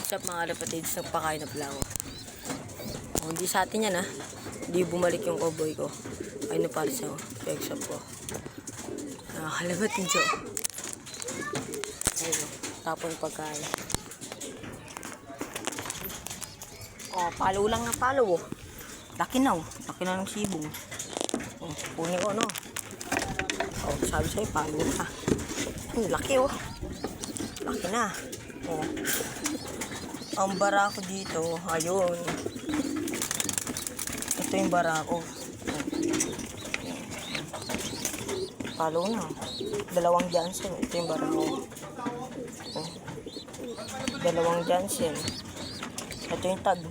What's up mga kapatids, nagpakain na pala ako. Hindi sa atin yan ha. Hindi bumalik yung cowboy ko. Ay na paris ako. Pag-shop ko. Nakakalabatid siya. Ayun o. Tapon pagkain. Palo lang na palo o. Laki na o. Laki na ng sibong. Punin ko no. Sabi sa'yo palo na. Laki o. Laki na. Ang barako dito, ayun. Ito yung barako. Palo na. 2 Johnson. Ito yung barako. 2 Johnson. Ito yung tag.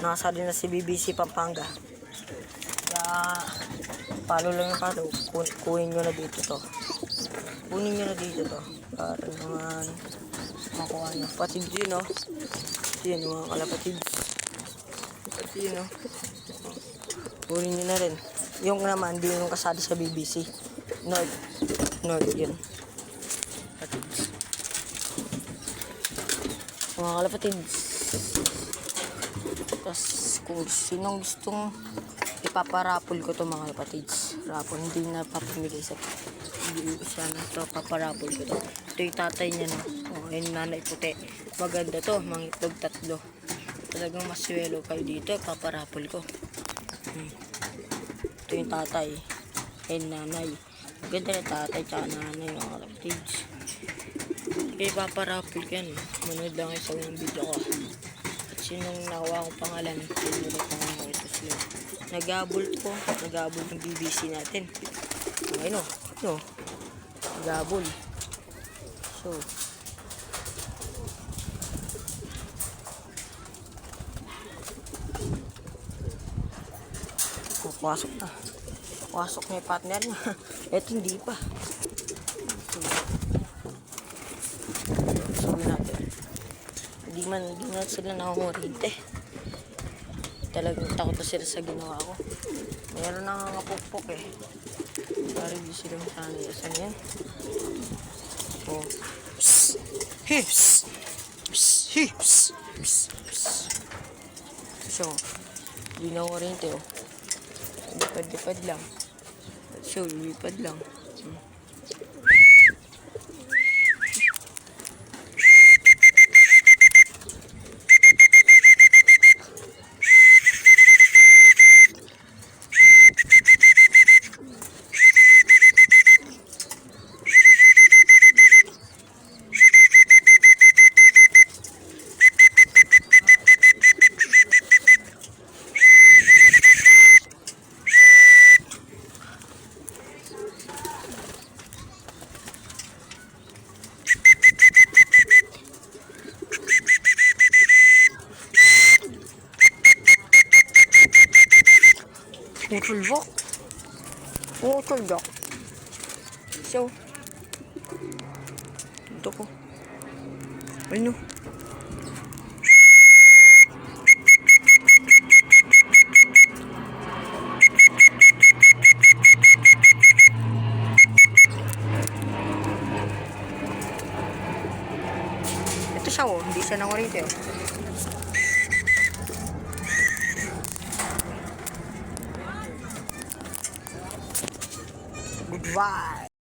Nasa din na si BBC Pampanga. Kaya, palo lang yung palo. Kunin nyo na dito to. Kunin nyo na dito to. Para naman makuha na. Patids yun o. Yun mga kalapatids. Pati yun o. Kunin nyo na rin. Yung naman, di yung kasali sa BBC. North yun. Patids. Mga kalapatids. Tapos kung sinong gustong ipaparapol ko to mga kalapatids. Rapol, hindi na papamigay sa sana to, paparapol ko to. Ito yung tatay niya no. Ayun nanay puti. Maganda to, mga itlog 3. Talagang maswelo kayo dito, paparapol ko. Ito yung tatay. Ayun nanay. Maganda na tatay tsaka nanay mga kapatids. Kaya paparapol ko yan. Manood lang kayo sa unang video ko. At sinong nakuha kong pangalan, sinulat ko nga ito sila. Nagabol ng BBC natin. Ayun o. Nagabol. So, pasok na. Pasok na yung partner niya. Eto hindi pa. Sabi natin. Hindi man sila nakangurinte. Talagang takot na sila sa ginawa ko. Meron nakangapukpok eh. Parang hindi sila masanay. Asan yan? Psst! Hips! Psst! Hips! Psst! Psst! So, hindi na orente oh. Lipad-lipad lang. So, lipad lang. Utulbok. So, ito ko. Ano? Ito siya oh, hindi siya nakurite oh. Goodbye.